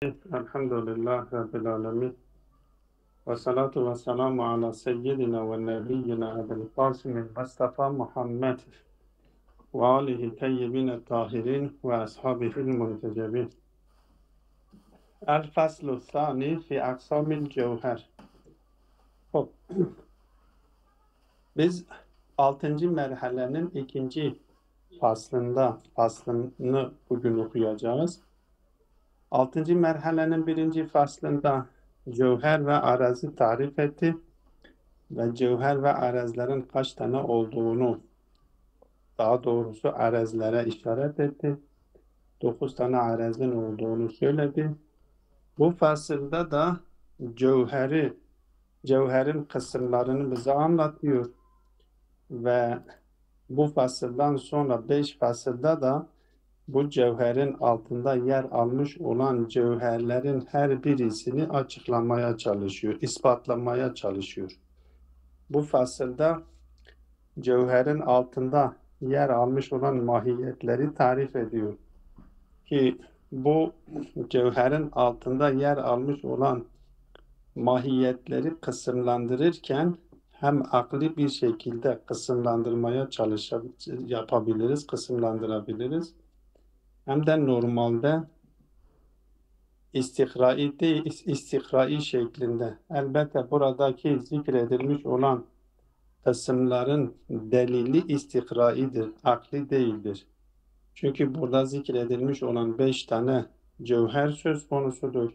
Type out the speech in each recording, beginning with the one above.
Elhamdülillah Rabbil Alemin. Ve salatu ve selamu ala seyyidina ve nebiyyina Ebil Kasım'il Mustafa Muhammed ve alihi teyyibine tahirin ve ashabihil muntecebin. El faslu thani fi aksamil cevher. Hop. Biz 6. merhalenin 2. faslını bugün okuyacağız. 6. merhalenin 1. faslında cevher ve arazi tarif etti ve cevher ve arazlerin kaç tane olduğunu, daha doğrusu arazilere işaret etti. 9 tane arazin olduğunu söyledi. Bu fasılda da cevherin kısımlarını bize anlatıyor ve bu fasıldan sonra 5 fasılda da bu cevherin altında yer almış olan cevherlerin her birisini açıklamaya çalışıyor, ispatlamaya çalışıyor. Bu fasılda cevherin altında yer almış olan mahiyetleri tarif ediyor. Ki bu cevherin altında yer almış olan mahiyetleri kısımlandırırken hem akli bir şekilde kısımlandırmaya yapabiliriz, kısımlandırabiliriz. Hem de normalde istikrai şeklinde. Elbette buradaki zikredilmiş olan kısımların delili istikraidir, akli değildir. Çünkü burada zikredilmiş olan 5 tane cevher söz konusudur.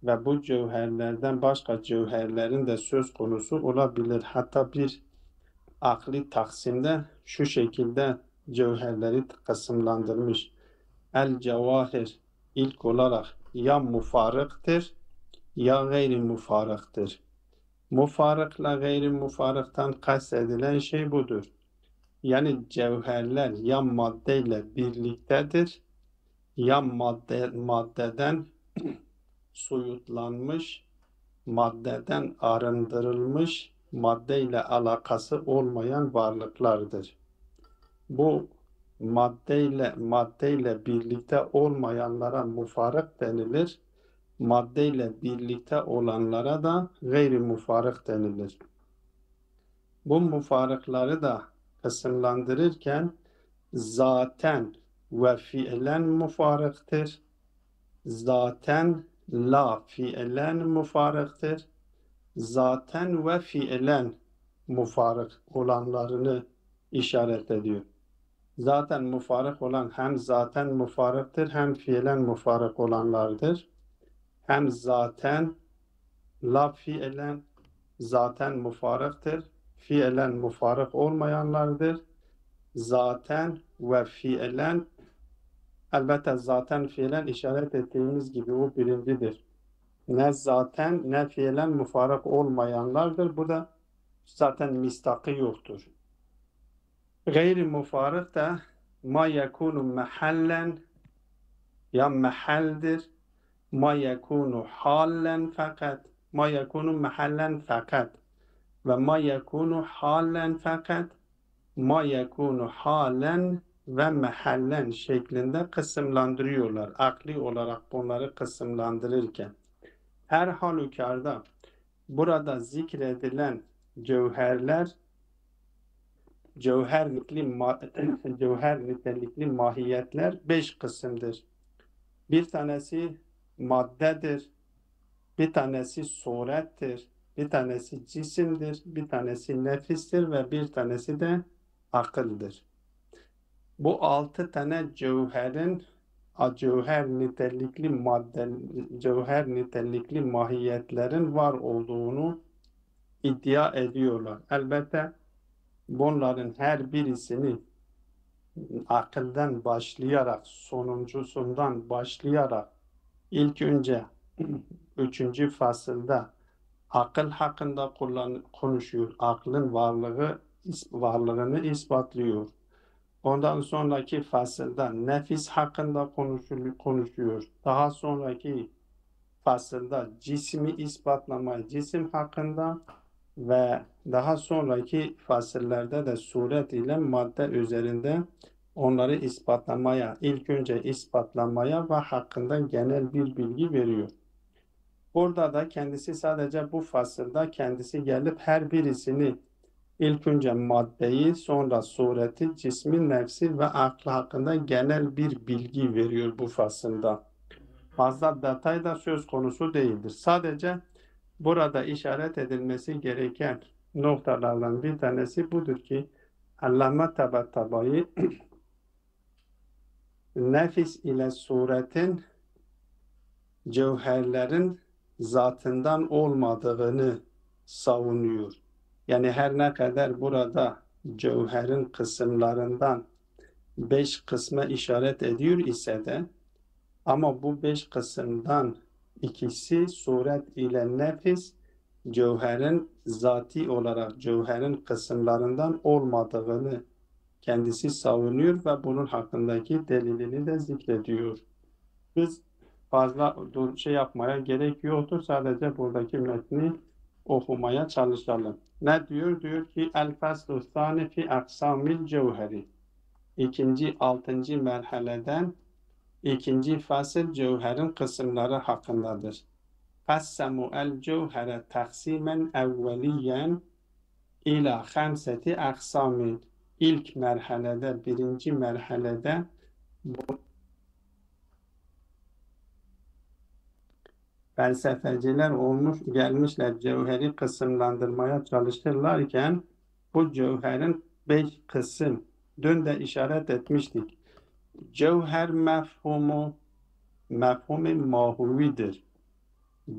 Ve bu cevherlerden başka cevherlerin de söz konusu olabilir. Hatta bir akli taksimde şu şekilde cevherleri kısımlandırmış. El cevahir ilk olarak ya mufarıktır ya gayri mufarıktır. Mufarıkla gayri mufarıktan kastedilen şey budur. Yani cevherler ya maddeyle birliktedir ya maddeden soyutlanmış, maddeden arındırılmış, maddeyle alakası olmayan varlıklardır. Bu maddeyle birlikte olmayanlara mufarık denilir. Maddeyle birlikte olanlara da gayri mufarık denilir. Bu mufarıkları da kısımlandırırken zaten ve fiilen mufarıktır. Zaten la fiilen mufarıktır. Zaten ve fiilen mufarık olanlarını işaret ediyor. Zaten mufarık olan hem zaten mufarıktır hem fiilen mufarık olanlardır. Hem zaten la fiilen zaten mufarıktır. Fiilen mufarık olmayanlardır. Zaten ve fiilen elbette zaten fiilen işaret ettiğimiz gibi o birincidir. Ne zaten ne fiilen mufarık olmayanlardır. Bu da zaten mistaki yoktur. Gayri mufarık da ma yekunu mehallen ya mehaldir ma yekunu hallen fakat ma yekunu mehallen fakat ve ma yekunu hallen fakat ma yekunu halen ve mehallen şeklinde kısımlandırıyorlar. Akli olarak bunları kısımlandırırken. Her halükarda burada zikredilen cevherler cevher nitelikli mahiyetler 5 kısımdır. Bir tanesi maddedir, bir tanesi surettir, bir tanesi cisimdir, bir tanesi nefistir ve bir tanesi de akıldır. Bu 6 tane cevher nitelikli mahiyetlerin var olduğunu iddia ediyorlar. Elbette bunların her birisini akıldan başlayarak, sonuncusundan başlayarak ilk önce 3. fasılda akıl hakkında konuşuyor. Aklın varlığını ispatlıyor. Ondan sonraki fasılda nefis hakkında konuşuyor. Daha sonraki fasılda cismi ispatlamayı, cisim hakkında ve daha sonraki fasillerde de suret ile madde üzerinde onları ispatlamaya, ilk önce ispatlamaya ve hakkında genel bir bilgi veriyor. Burada da kendisi sadece bu fasılda kendisi gelip her birisini ilk önce maddeyi, sonra sureti, cismin, nefsi ve aklı hakkında genel bir bilgi veriyor bu fasılda. Fazla detay da söz konusu değildir. Sadece burada işaret edilmesi gereken noktalardan bir tanesi budur ki Allame Tabatabai nefis ile suretin cevherlerin zatından olmadığını savunuyor. Yani her ne kadar burada cevherin kısımlarından 5 kısma işaret ediyor ise de ama bu 5 kısımdan ikisi suret ile nefis cevherin zati olarak cevherin kısımlarından olmadığını kendisi savunuyor ve bunun hakkındaki delilini de zikrediyor. Biz fazla şey yapmaya gerek yoktur. Sadece buradaki metni okumaya çalışalım. Ne diyor? Diyor ki El-Faslu Thani fi Aksamil Cevheri. İkinci, 6. merhaleden ikinci fasıl cevherin kısımları hakkındadır. Qassemu el-cevhere taksimen evveliyen ila khamseti aksamin. İlk merhalede, birinci merhalede felsefeciler gelmişler cevheri kısımlandırmaya çalışırlarken bu cevherin 5 kısım, dün de işaret etmiştik. Cevher mefhumu mahuvidir.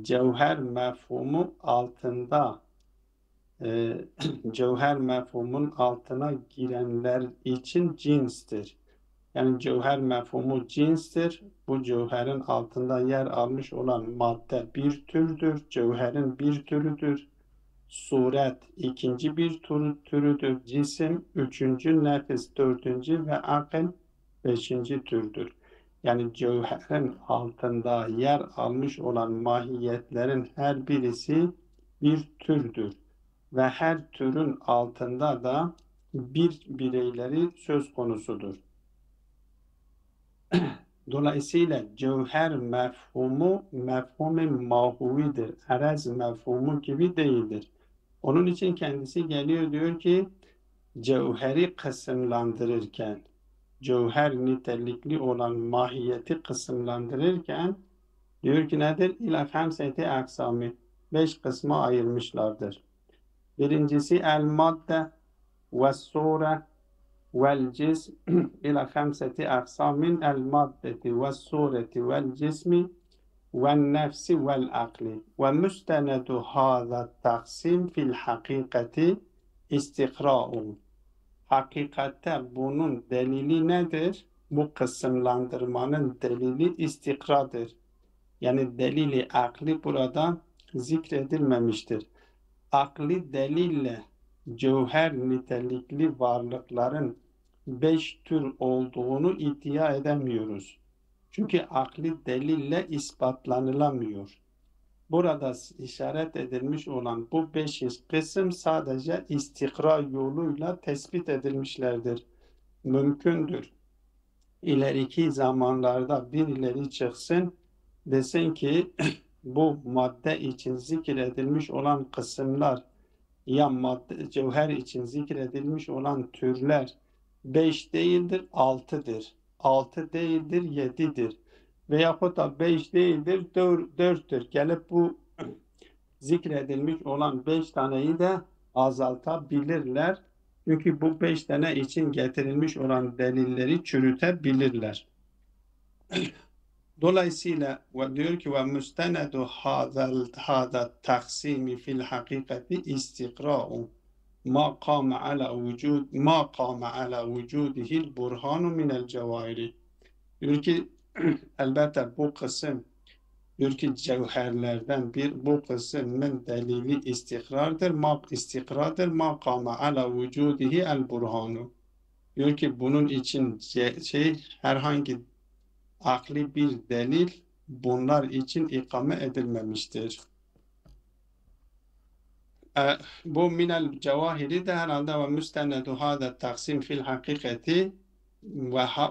Cevher mefhumu altında cevher mefhumun altına girenler için cinstir. Yani cevher mefhumu cinstir. Bu cevherin altında yer almış olan madde bir türdür. Cevherin bir türüdür. Suret ikinci bir türüdür. Cisim üçüncü, nefis dördüncü ve akıl beşinci türdür. Yani cevherin altında yer almış olan mahiyetlerin her birisi bir türdür. Ve her türün altında da bir bireyleri söz konusudur. Dolayısıyla cevher mefhumu mahuvidir. Erez mefhumu gibi değildir. Onun için kendisi geliyor diyor ki cevheri kısımlandırırken, cevher nitelikli olan mahiyeti kısımlandırırken diyor ki nedir? İlâ hamseti aksami. 5 kısma ayırmışlardır. Birincisi el madde ve sure والجسم إلى 5 أقسام المادة والصورة والجسم والنفس والعقل ومستند هذا التقسيم في الحقيقة استقراء. Hakikatte bunun delili nedir? Bu kısımlandırmanın delili istikradır. Yani delili akli burada zikredilmemiştir. Akli delille cevher nitelikli varlıkların 5 tür olduğunu iddia edemiyoruz. Çünkü akli delille ispatlanılamıyor. Burada işaret edilmiş olan bu 5 kısım sadece istikra yoluyla tespit edilmişlerdir. Mümkündür. İleriki zamanlarda birileri çıksın desin ki bu madde için zikredilmiş olan kısımlar ya madde, cevher için zikredilmiş olan türler 5 değildir, 6'dır. 6 değildir, 7'dir. Veyahut da 5 değildir, 4'tür. Gelip bu zikredilmiş olan 5 taneyi de azaltabilirler. Çünkü bu 5 tane için getirilmiş olan delilleri çürütebilirler. Dolayısıyla diyor ki ve müstenedu hâzâ taksimi fil hakikati istikra'u ma kâme ala vücudihil burhanu minel cevahiri. Diyor ki elbette bu kısım diyor ki cevherlerden bu kısmın delili istikrardır. Ma kâme ala vücudihi el burhanu. Diyor ki bunun için herhangi akli bir delil bunlar için ikame edilmemiştir. Bu minel cevahiri de herhalde ve müstenedu hâda taksim fil hakikati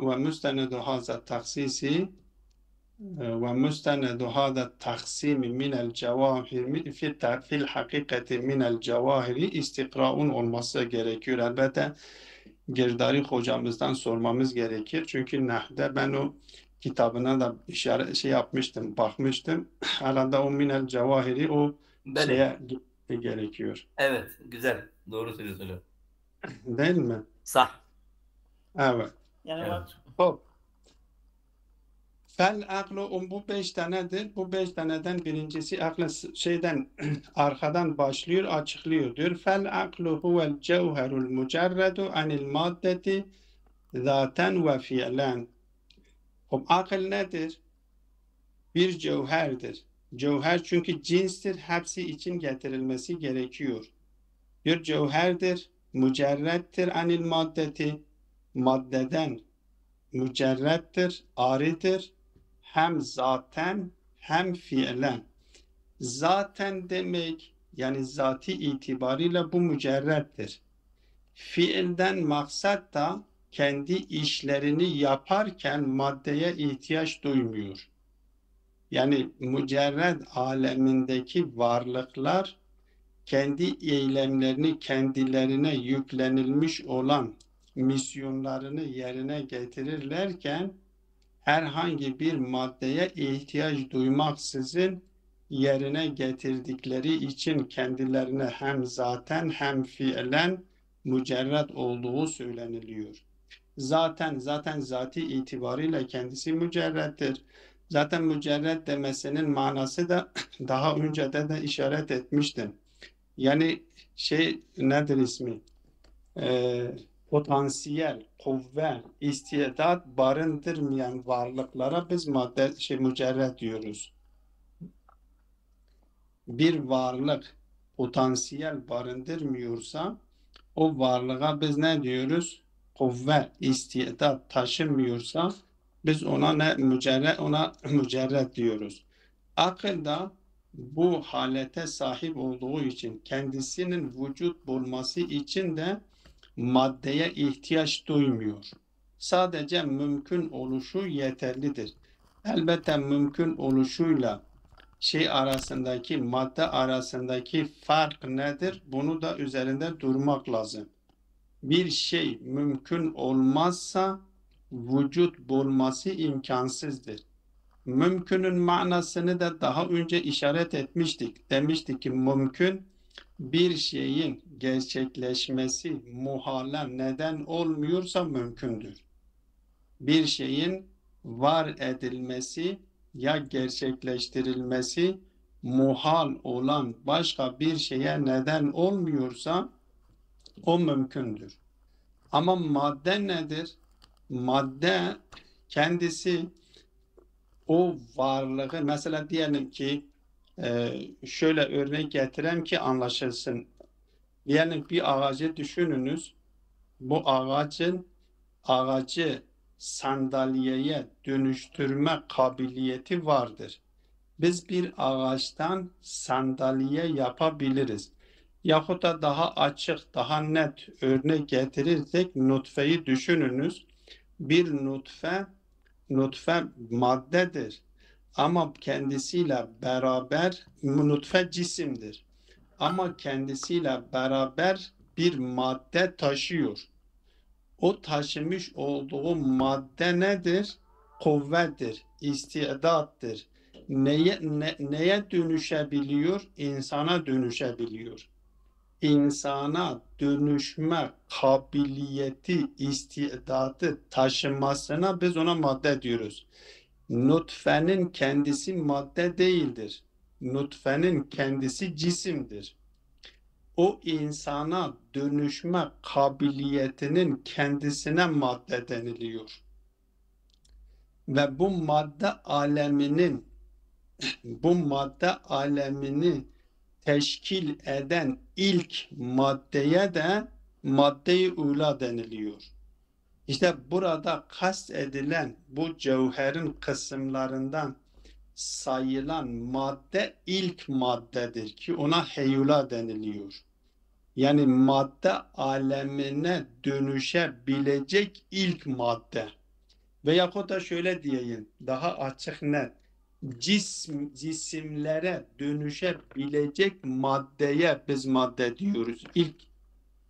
ومستند هذا التخصيص ومستند هذا التقسيم من الجواهر في الحقيقة من الجواهر استقراء olması gerekiyor. Elbette Girdari hocamızdan sormamız gerekir. Çünkü Nahv'de ben o kitabına da işaret yapmıştım, bakmıştım. Herhalde o minel cevahiri o Benim. şeye gerekiyor. Evet, güzel. Doğru söylüyorsun hocam. Değil mi? Sah. Evet. Yani Evet. bak Hop. Fel aklu bu 5 tanedir. Bu 5 taneden birincisi aklı şeyden arkadan başlıyor, açıklıyor diyor. Fel aklu huvel cevherul mucerredu anil maddeti zaten ve fiilen. Akıl nedir? Bir cevherdir. Cevher çünkü cinstir, hepsi için getirilmesi gerekiyor. Bir cevherdir, mücerrettir anil maddeti, maddeden mücerrettir, aridir, hem zaten hem fiilen. Zaten demek yani zati itibariyle bu mücerrettir. Fiilden maksat da kendi işlerini yaparken maddeye ihtiyaç duymuyor. Yani mücerred alemindeki varlıklar kendi eylemlerini kendilerine yüklenilmiş olan misyonlarını yerine getirirlerken herhangi bir maddeye ihtiyaç duymaksızın yerine getirdikleri için kendilerine hem zaten hem fiilen mücerred olduğu söyleniliyor. Zaten zati itibariyle kendisi mücerrettir. Zaten mücerred demesinin manası da daha önce de işaret etmiştim. Yani nedir ismi? Potansiyel, kuvve, istidat barındırmayan varlıklara biz mücerred diyoruz. Bir varlık potansiyel barındırmıyorsa o varlığa biz ne diyoruz? Kuvve, istidat taşımıyorsa biz ona mücerred diyoruz. Akıl da bu halete sahip olduğu için kendisinin vücut bulması için de maddeye ihtiyaç duymuyor. Sadece mümkün oluşu yeterlidir. Elbette mümkün oluşuyla madde arasındaki fark nedir? Bunu da üzerinde durmak lazım. Bir şey mümkün olmazsa vücut bulması imkansızdır. Mümkünün manasını da daha önce işaret etmiştik. Demiştik ki mümkün bir şeyin gerçekleşmesi muhale neden olmuyorsa mümkündür. Bir şeyin var edilmesi ya gerçekleştirilmesi muhal olan başka bir şeye neden olmuyorsa o mümkündür. Ama madde nedir? Madde kendisi o varlığı mesela diyelim ki şöyle örnek getireyim ki anlaşılsın. Diyelim bir ağacı düşününüz. Bu ağacı sandalyeye dönüştürme kabiliyeti vardır. Biz bir ağaçtan sandalye yapabiliriz. Yahut da daha açık, daha net örnek getirirsek nutfeyi düşününüz. Bir nutfe maddedir. Ama kendisiyle beraber nutfe cisimdir. Ama kendisiyle beraber bir madde taşıyor. O taşımış olduğu madde nedir? Kuvvettir, istidattır. Neye dönüşebiliyor? İnsana dönüşebiliyor. İnsana dönüşme kabiliyeti, istidadı taşımasına biz ona madde diyoruz. Nutfenin kendisi madde değildir. Nutfenin kendisi cisimdir. O insana dönüşme kabiliyetinin kendisine madde deniliyor. Ve bu madde alemini teşkil eden ilk maddeye de madde-i ula deniliyor. İşte burada kast edilen bu cevherin kısımlarından sayılan madde ilk maddedir ki ona heyula deniliyor. Yani madde alemine dönüşebilecek ilk madde. Veyahut da şöyle diyeyim, daha açık net. Cisimlere dönüşebilecek maddeye biz madde diyoruz. İlk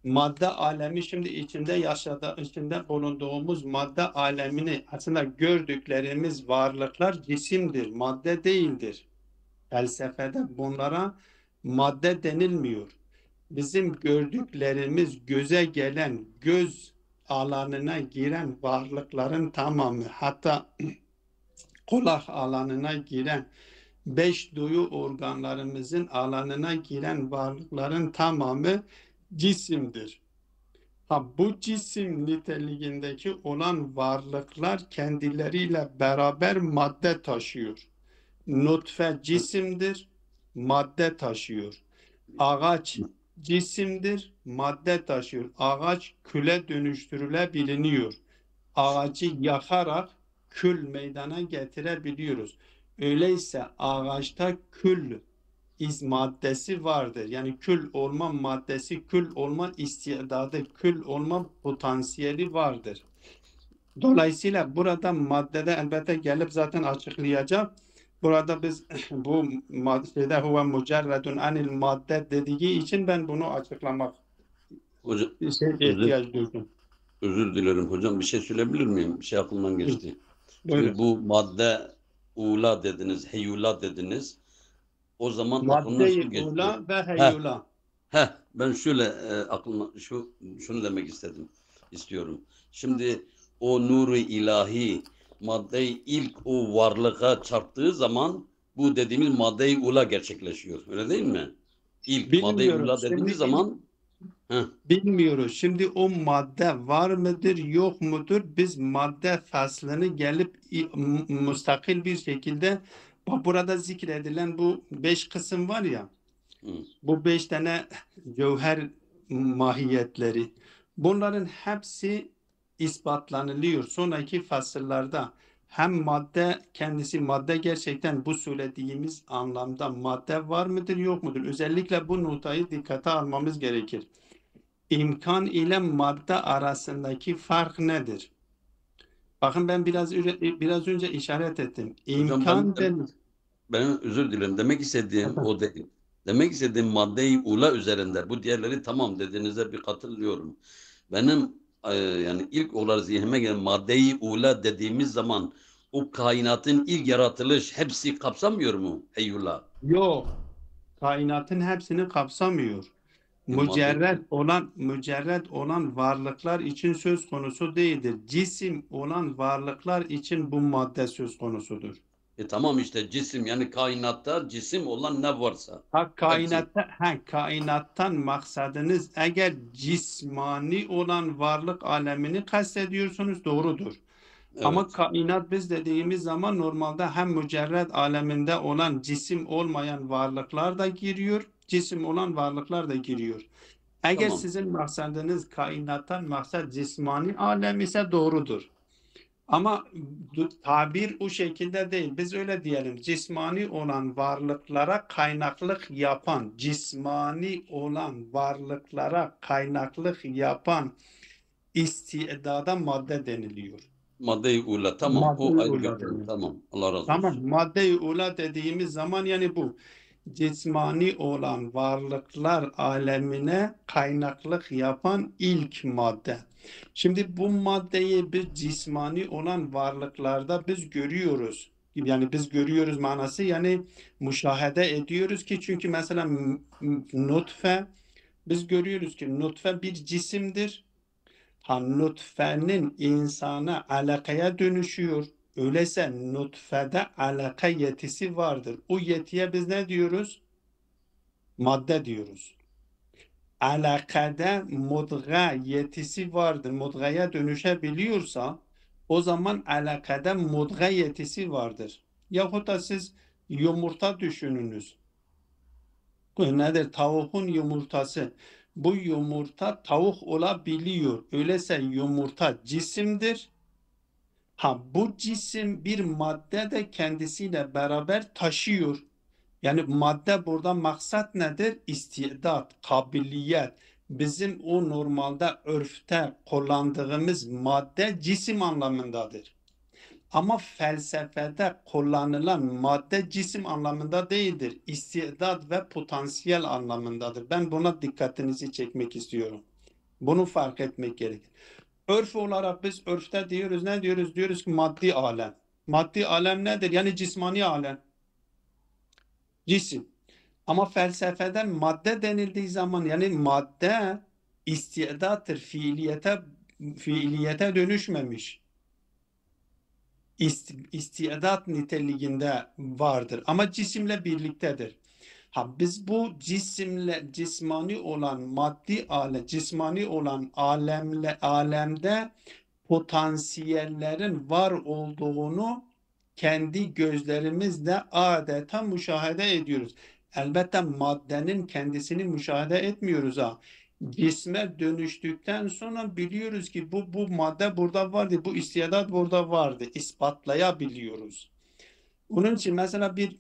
madde alemi şimdi içinde bulunduğumuz madde alemini aslında gördüklerimiz varlıklar cisimdir, madde değildir. Felsefede bunlara madde denilmiyor. Bizim gördüklerimiz göze gelen, göz alanına giren varlıkların tamamı, hatta kulak alanına giren, beş duyu organlarımızın alanına giren varlıkların tamamı cisimdir. Bu cisim niteliğindeki olan varlıklar kendileriyle beraber madde taşıyor. Nutfe cisimdir, madde taşıyor. Ağaç cisimdir, madde taşıyor. Ağaç küle dönüştürülebiliyor. Ağacı yakarak kül meydana getirebiliyoruz. Öyleyse ağaçta kül maddesi vardır. Yani kül olma maddesi, kül olma istidadı, kül olma potansiyeli vardır. Dolayısıyla burada maddede elbette gelip zaten açıklayacağım. Burada biz bu maddede huve mucerredun anil madde dediği için ben bunu açıklamak Hocam, ihtiyaç duydum. özür dilerim hocam. Bir şey söyleyebilir miyim? Bir şey aklımdan geçti. Buyurun. Şimdi bu madde ula dediniz, heyula dediniz. O zaman aklımdan şu Madde-i geçti. ula ve heyula. Ben şöyle aklıma şunu demek istiyorum. Şimdi o nuru ilahi maddeyi ilk o varlığa çarptığı zaman bu dediğimiz madde-i ula gerçekleşiyor. Öyle değil mi? İlk madde-i Bilmiyorum. ula dediğimiz zaman Bilmiyoruz. Şimdi o madde var mıdır, yok mudur? Biz madde faslını gelip müstakil bir şekilde burada zikredilen bu 5 kısım var ya, hı, bu 5 tane cevher mahiyetleri. Bunların hepsi ispatlanılıyor. Sonraki fasıllarda hem madde kendisi madde gerçekten bu söylediğimiz anlamda madde var mıdır, yok mudur? Özellikle bu notayı dikkate almamız gerekir. İmkan ile madde arasındaki fark nedir? Bakın ben biraz önce işaret ettim. hocam İmkan ben özür dilerim. Demek istediğim o değil. Demek istediğim madde-i ula üzerinde. Bu diğerleri tamam dediğinize bir katılıyorum. Benim yani ilk olarak zihnime gelen madde-i ula dediğimiz zaman o kainatın ilk yaratılış hepsi kapsamıyor mu? Eyvallah. yok. Kainatın hepsini kapsamıyor. Mücerred olan varlıklar için söz konusu değildir. Cisim olan varlıklar için bu madde söz konusudur. Tamam işte cisim yani kainatta cisim olan ne varsa. Hepsi. Kainattan maksadınız eğer cismani olan varlık alemini kastediyorsunuz doğrudur. Ama Evet. kainat biz dediğimiz zaman normalde hem mücerred aleminde olan cisim olmayan varlıklar da giriyor, cisim olan varlıklar da giriyor. Eğer Tamam. sizin maksadınız kainattan maksat cismani alem ise doğrudur. Ama tabir o şekilde değil. Biz öyle diyelim. Cismani olan varlıklara kaynaklık yapan, cismani olan varlıklara kaynaklık yapan istidada madde deniliyor. Madde-i ula. Tamam. Madde-i O ayrı ula bir konu. deniliyor. Tamam. Allah razı Tamam. olsun. Madde-i ula dediğimiz zaman yani bu. Cismani olan varlıklar alemine kaynaklık yapan ilk madde. Şimdi bu maddeyi biz cismani olan varlıklarda biz görüyoruz. Yani biz görüyoruz manası yani müşahede ediyoruz ki çünkü mesela nutfe biz görüyoruz ki nutfe bir cisimdir. Nutfenin insana alakaya dönüşüyor. Öyleyse nutfede alaka yetisi vardır. O yetiye biz ne diyoruz? Madde diyoruz. Alakada mudga yetisi vardır. Mudgaya dönüşebiliyorsa o zaman alakada mudga yetisi vardır. Yahut da siz yumurta düşününüz. Bu nedir? Tavuğun yumurtası. Bu yumurta tavuk olabiliyor. Öyleyse yumurta cisimdir. Bu cisim bir madde de kendisiyle beraber taşıyor. Yani madde burada maksat nedir? İstidat, kabiliyet. bizim o normalde örfte kullandığımız madde cisim anlamındadır. Ama felsefede kullanılan madde cisim anlamında değildir. İstidat ve potansiyel anlamındadır. Ben buna dikkatinizi çekmek istiyorum. Bunu fark etmek gerekir. Örf olarak biz örfte diyoruz, ne diyoruz? Diyoruz ki maddi alem. Maddi alem nedir? Yani cismani alem. Cisim. Ama felsefeden madde denildiği zaman yani madde istidattır, fiiliyete dönüşmemiş. İstidat niteliğinde vardır ama cisimle birliktedir. Biz bu cismani olan maddi alem, cismani olan alemde potansiyellerin var olduğunu kendi gözlerimizle adeta müşahede ediyoruz. Elbette maddenin kendisini müşahede etmiyoruz ha. Cisme dönüştükten sonra biliyoruz ki bu madde burada vardı, bu istidat burada vardı. İspatlayabiliyoruz. Onun için mesela bir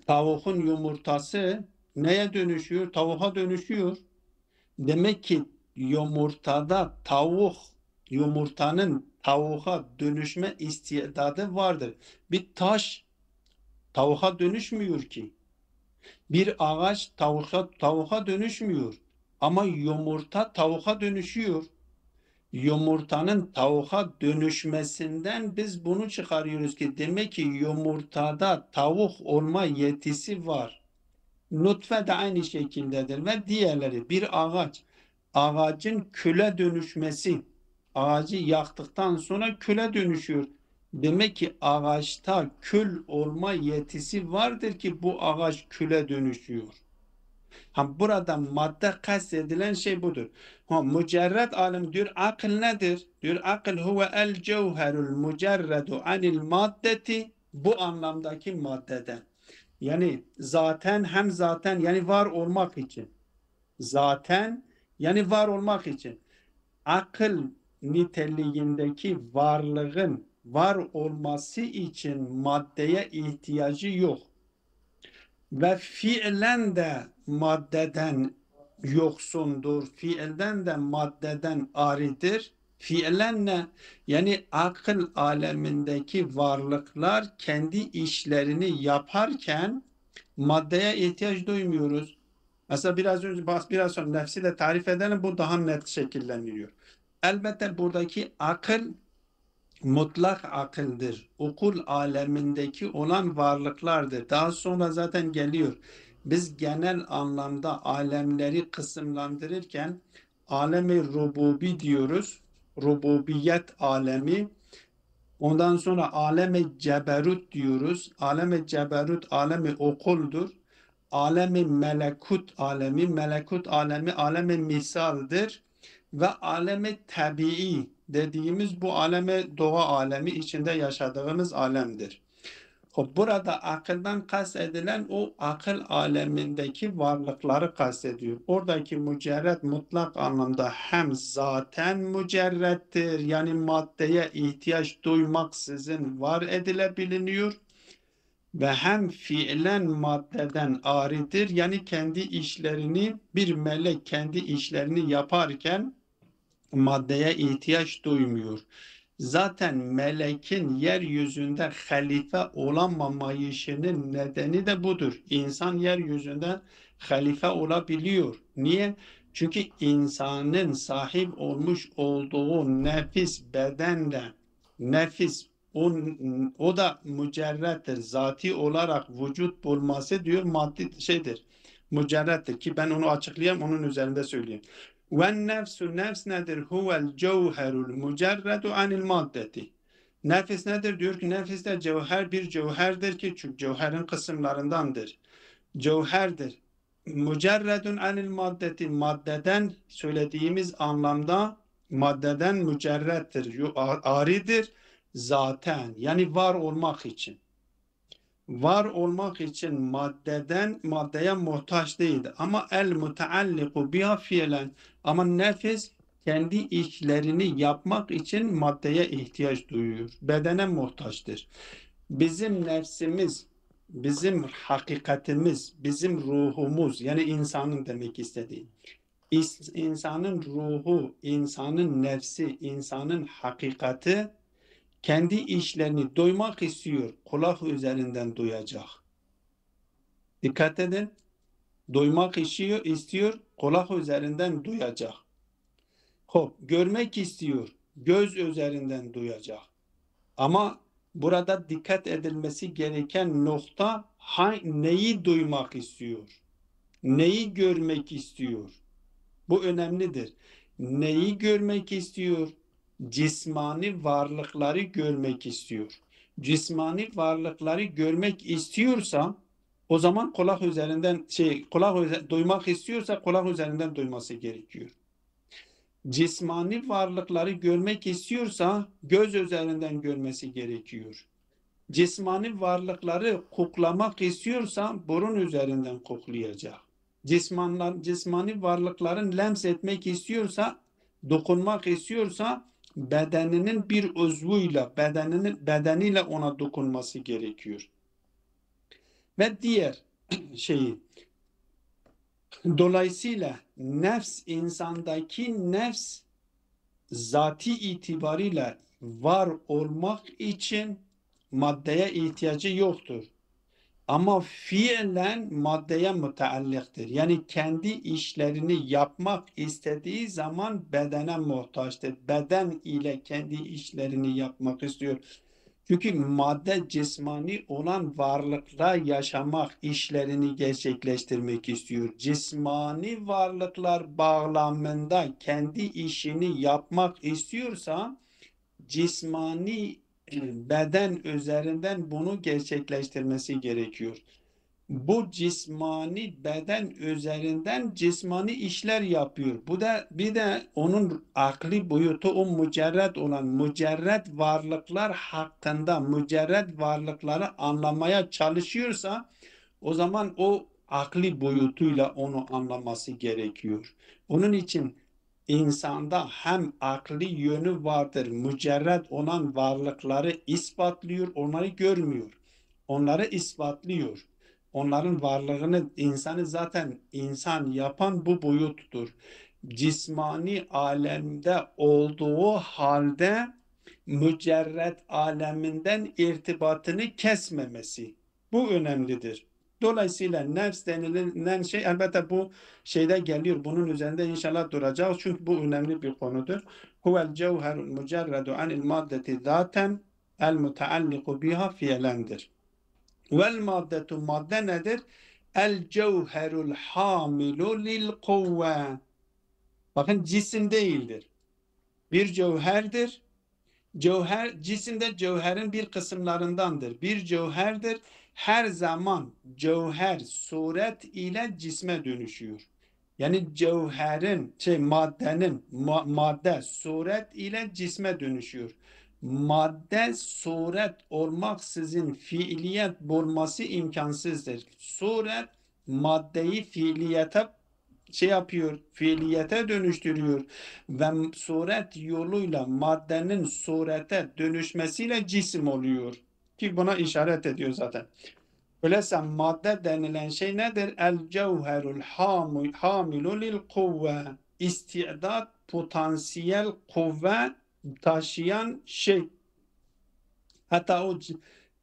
tavuğun yumurtası neye dönüşüyor? Tavuğa dönüşüyor. Demek ki yumurtanın tavuğa dönüşme istidadı vardır. Bir taş tavuğa dönüşmüyor ki. Bir ağaç tavuğa dönüşmüyor. Ama yumurta tavuğa dönüşüyor. Yumurtanın tavuğa dönüşmesinden biz bunu çıkarıyoruz ki demek ki yumurtada tavuk olma yetisi var. Nutfe de aynı şekildedir ve diğerleri bir ağacın küle dönüşmesi, ağacı yaktıktan sonra küle dönüşüyor. Demek ki ağaçta kül olma yetisi vardır ki bu ağaç küle dönüşüyor. Burada madde kastedilen şey budur. Mücerred alem diyor akıl nedir? Diyor akıl huve el cevherul mücerredu anil maddeti, bu anlamdaki maddeden. Yani zaten yani var olmak için. Zaten yani var olmak için. Akıl niteliğindeki varlığın var olması için maddeye ihtiyacı yok. Ve fiilen de maddeden yoksundur. Fiilden de maddeden aridir. Fiilen ne? Yani akıl alemindeki varlıklar kendi işlerini yaparken maddeye ihtiyaç duymuyoruz. Mesela biraz sonra nefsiyle tarif edelim, bu daha net şekilleniyor. Elbette buradaki akıl mutlak akıldır. Okul alemindeki olan varlıklardır. Daha sonra zaten geliyor. Biz genel anlamda alemleri kısımlandırırken alemi rububi diyoruz. Rububiyet alemi. Ondan sonra alemi ceberut diyoruz. Alemi ceberut alemi okuldur. Alemi melekut alemi alemi misaldir ve alemi tabii dediğimiz bu aleme doğa alemi içinde yaşadığımız alemdir. Burada akıldan kastedilen o akıl alemindeki varlıkları kastediyor. Oradaki mücerret mutlak anlamda hem zaten mücerrettir, yani maddeye ihtiyaç duymaksızın var edilebiliniyor ve hem fiilen maddeden aridir, yani kendi işlerini, bir melek kendi işlerini yaparken maddeye ihtiyaç duymuyor. Zaten melekin yeryüzünde halife olamamayışının nedeni de budur. İnsan yeryüzünde halife olabiliyor. Niye? Çünkü insanın sahip olmuş olduğu nefis bedenle, nefis o da mücerrettir. Zati olarak vücut bulması diyor maddi şeydir. Mücerrettir ki ben onu açıklayayım, onun üzerinde söyleyeyim. Ve nefs nedir? Huvel cevherul mücerredu anil maddeti. Nefis nedir? Diyor ki nefis de bir cevherdir ki çünkü cevherin kısımlarındandır. Cevherdir. Mücerredun anil maddeti, maddeden söylediğimiz anlamda maddeden mücerrettir. Aridir zaten, yani var olmak için. Var olmak için maddeye muhtaç değildir. Ama el mutealliku biha fiilen, ama nefis kendi işlerini yapmak için maddeye ihtiyaç duyuyor. Bedene muhtaçtır. Bizim nefsimiz, bizim hakikatimiz, bizim ruhumuz, yani insanın demek istediği, insanın ruhu, insanın nefsi, insanın hakikati kendi işlerini duymak istiyor. Kulak üzerinden duyacak. Dikkat edin. Duymak istiyor, kulak üzerinden duyacak. Hop, görmek istiyor, göz üzerinden duyacak. Ama burada dikkat edilmesi gereken nokta neyi duymak istiyor? Neyi görmek istiyor? Bu önemlidir. Neyi görmek istiyor? Cismani varlıkları görmek istiyor. Cismani varlıkları görmek istiyorsa o zaman kulak üzerinden duymak istiyorsa kulak üzerinden duyması gerekiyor. Cismani varlıkları görmek istiyorsa göz üzerinden görmesi gerekiyor. Cismani varlıkları koklamak istiyorsa burun üzerinden koklayacak. Cismani varlıkların lems etmek istiyorsa, dokunmak istiyorsa bedeninin bir uzvuyla, bedeniyle ona dokunması gerekiyor. Ve diğer şeyi, dolayısıyla insandaki nefs zati itibariyle var olmak için maddeye ihtiyacı yoktur. Ama fiilen maddeye müteallıktır. Yani kendi işlerini yapmak istediği zaman bedene muhtaçtır. Beden ile kendi işlerini yapmak istiyor. Çünkü madde cismani olan varlıkla yaşamak, işlerini gerçekleştirmek istiyor. Cismani varlıklar bağlamında kendi işini yapmak istiyorsa cismani beden üzerinden bunu gerçekleştirmesi gerekiyor. Bu cismani beden üzerinden cismani işler yapıyor. Bu da bir de onun akli boyutu, o mücerred varlıklar hakkında mücerred varlıkları anlamaya çalışıyorsa o zaman o akli boyutuyla onu anlaması gerekiyor. Onun için insanda hem akli yönü vardır, mücerred olan varlıkları ispatlıyor, onları görmüyor. Onları ispatlıyor. Onların varlığını, insanı zaten insan yapan bu boyuttur. Cismani alemde olduğu halde mücerred aleminden irtibatını kesmemesi. Bu önemlidir. Dolayısıyla nefs denilen şey, elbette bu şeyde geliyor. Bunun üzerinde inşallah duracağız. Çünkü bu önemli bir konudur. Huvel cevherul mücerredu anil maddeti zaten el mütealliku biha fiilendir. Vel maddetu madde nedir? El cevherul hamilu lil kuvve. Bakın cisim değildir. Bir cevherdir. Cisim de cevherin bir kısımlarındandır. Bir cevherdir. Her zaman cevher suret ile cisme dönüşüyor. Yani cevherin, madde suret ile cisme dönüşüyor. Madde suret olmaksızın fiiliyet bulması imkansızdır. Suret maddeyi fiiliyete fiiliyete dönüştürüyor ve suret yoluyla maddenin surete dönüşmesiyle cisim oluyor. Ki buna işaret ediyor zaten. Öyleyse madde denilen şey nedir? El cevherul hamilu lil kuvve. İstidat, potansiyel kuvve taşıyan şey. Hatta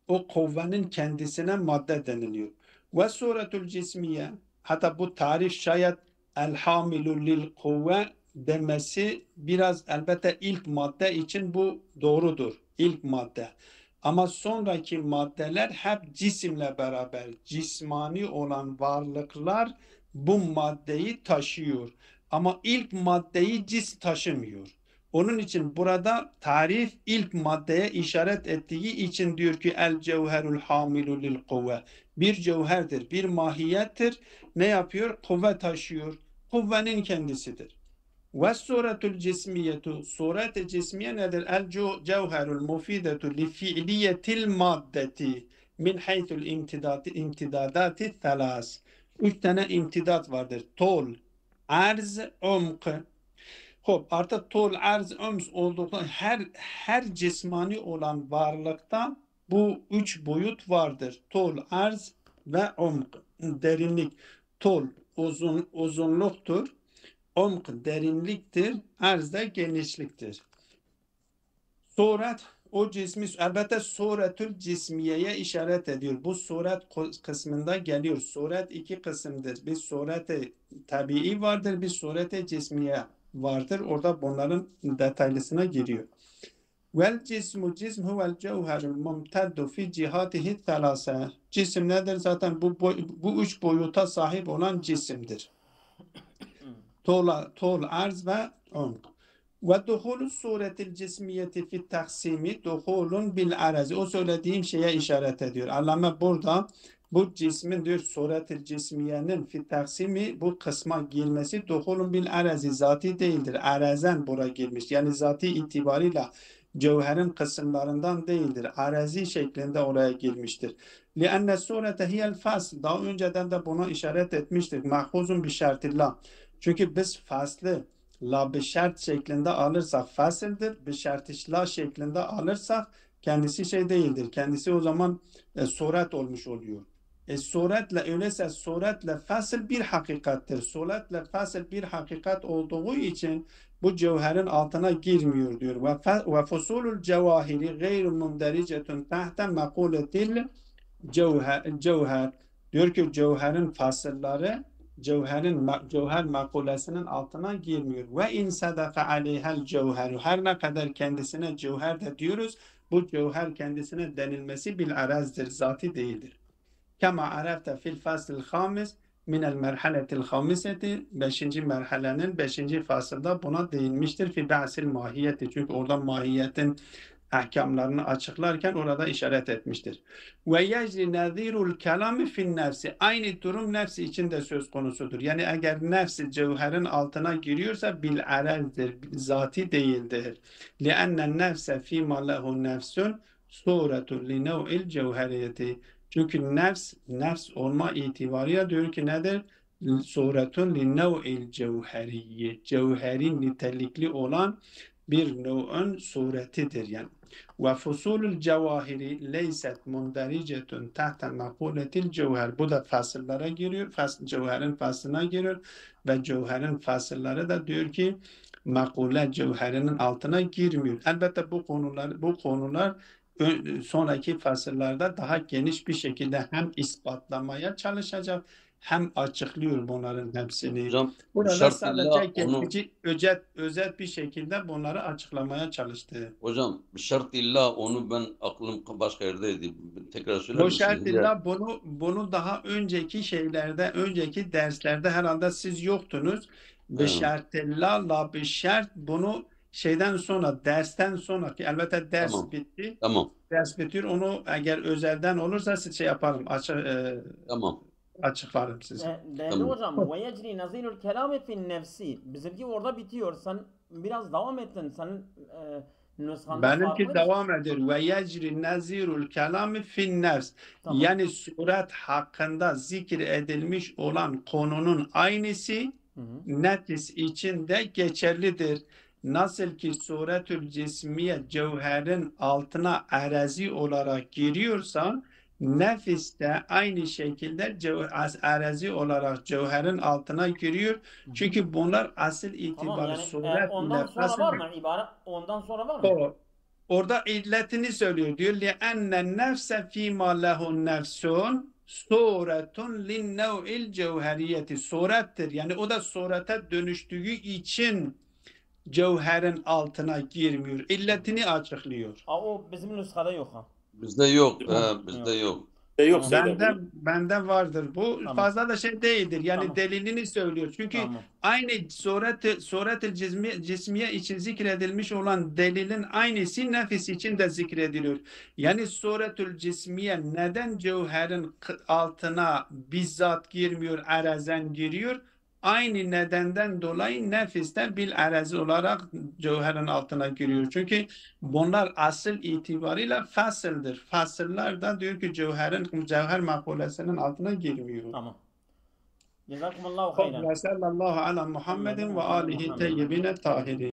o kuvvenin kendisine madde deniliyor. Ve suretul cismiye, hatta bu tarif şayet el hamilu lil kuvve demesi biraz elbette ilk madde için bu doğrudur. İlk madde. Ama sonraki maddeler hep cisimle beraber, cismani olan varlıklar bu maddeyi taşıyor. Ama ilk maddeyi cisim taşımıyor. Onun için burada tarif ilk maddeye işaret ettiği için diyor ki el cevherul hamilu lil kuvve. Bir cevherdir, bir mahiyettir. Ne yapıyor? Kuvve taşıyor. Kuvvenin kendisidir. Ve suretul cismiyetu. Suret-i cismiye nedir? El cevherul mufidetu li fiiliyetil maddeti min haythul imtidadati thalas. 3 tane imtidat vardır. Tol, arz, umk. Hop, artık tol, arz, öms olduktan her cismani olan varlıkta bu 3 boyut vardır. Tol, arz ve umk. Derinlik. Tol uzunluktur. Umk derinliktir, arz da genişliktir. Suret o cismi, elbette suretül cismiyeye işaret ediyor. Bu suret kısmında geliyor. Suret iki kısımdır. Bir sureti tabii vardır, bir sureti cismiye vardır. Orada bunların detaylısına giriyor. Vel cismu cism huvel cevherul mumteddu fi cihatihi thalase. Cisim nedir? Zaten bu üç boyuta sahip olan cisimdir. Tol, arz ve umk. Ve duhulus suretil cismiyeti fit taksimi duhulun bil arazi. O söylediğim şeye işaret ediyor. Allame burada bu cismin diyor suretil cismiyenin fit taksimi bu kısma girmesi duhulun bil arazi zati değildir. Arazen buraya girmiş. Yani zati itibarıyla cevherin kısımlarından değildir. Arazi şeklinde oraya girmiştir. Lianne surete hiyel fasl. Daha önceden de buna işaret etmiştik. Mahfuzun bi şartillah. Çünkü biz faslı la bir şart şeklinde alırsak fasildir, bir şart la şeklinde alırsak kendisi şey değildir. Kendisi o zaman suret olmuş oluyor. Suretle öyleyse suretle fasil bir hakikattir. Suretle fasil bir hakikat olduğu için bu cevherin altına girmiyor diyor. Ve fusulul cevahiri gayru mundericetun tahta makuletil cevher. Diyor ki cevherin fasılları cevher makulesinin altına girmiyor. Ve in sadaka aleyhel cevheru. Her ne kadar kendisine cevher de diyoruz, bu cevher kendisine denilmesi bil arazdır, zati değildir. Kema arafta fil faslil hamis minel merhaletil hamiseti 5. merhalenin 5. fasılda buna değinmiştir. Fi ba'sil mahiyeti. Çünkü orada mahiyetin ahkamlarını açıklarken orada işaret etmiştir. Ve yecri nazirul kelami fin nefsi. Aynı durum nefsi için de söz konusudur. Yani eğer nefsi cevherin altına giriyorsa bil arazdir, zati değildir. Li'enne nefse fîmâ lehu nefsun suretun li nev'il cevheriyeti. Çünkü nefs olma itibarıyla diyor ki nedir? Suretun li nev'il cevheriyye. Cevherin nitelikli olan bir nev'ün suretidir yani. Ve fusulul cevahiri leyset mundericetun tahta makuletil cevher. Bu da fasıllara giriyor. Cevherin faslına giriyor. Ve cevherin fasılları da diyor ki makule cevherinin altına girmiyor. Elbette bu konular sonraki fasıllarda daha geniş bir şekilde hem ispatlamaya çalışacak hem açıklıyor bunların hepsini. Hocam Burada şartıyla sadece onu geçici özet bir şekilde bunları açıklamaya çalıştı. hocam şartıyla onu ben aklım başka yerdeydi. Tekrar söyler Bu misiniz? şartıyla bunu daha önceki önceki derslerde herhalde siz yoktunuz. Bu Evet. şartıyla la bir şart bunu dersten sonraki elbette ders Tamam. bitti. Tamam. Ders bitiyor. Onu eğer özelden olursa siz şey yaparım. Tamam. Açıklarım size. Değerli Tamam. hocam, ve yecri nazirul kelami fin nefsi. Bizimki orada bitiyor. Sen biraz devam ettin. Senin nüshanda Benimki farklı devam ediyor. Ve yecri nazirul kelami fin nefs. Tamam. Yani suret hakkında zikir edilmiş olan konunun aynısı Hı hı. nefis için de geçerlidir. Nasıl ki suretül cismiye cevherin altına arazi olarak giriyorsa nefis de aynı şekilde arazi olarak cevherin altına giriyor. Çünkü bunlar asıl Tamam itibarı yani suret ondan sonra nefes. var mı? İbaret ondan sonra var mı? Orada illetini söylüyor. Diyor li enne nefse fîmâ lehu nefsun suretun lin nev'il cevheriyeti. Surettir. Yani o da surete dönüştüğü için cevherin altına girmiyor. İlletini açıklıyor. O bizim nüshada yok ha. Bizde yok. Yok. Bizde yok. Yok sayıda bu. Bende vardır. Bu Tamam. fazla da şey değildir. Yani Tamam. delilini söylüyor. Çünkü Tamam. aynı suret-i cismiye için zikredilmiş olan delilin aynısı nefis için de zikrediliyor. Yani suretül cismiye neden cevherin altına bizzat girmiyor, arazen giriyor? Aynı nedenden dolayı nefisten bil arazi olarak cevherin altına giriyor. Çünkü bunlar asıl itibariyle fasıldır. Fasıllar da diyor ki cevher makulesinin altına girmiyor. Tamam. Cezakumullahu hayran. Ve sallallahu ala Muhammedin ve alihi teyyibine tahirin.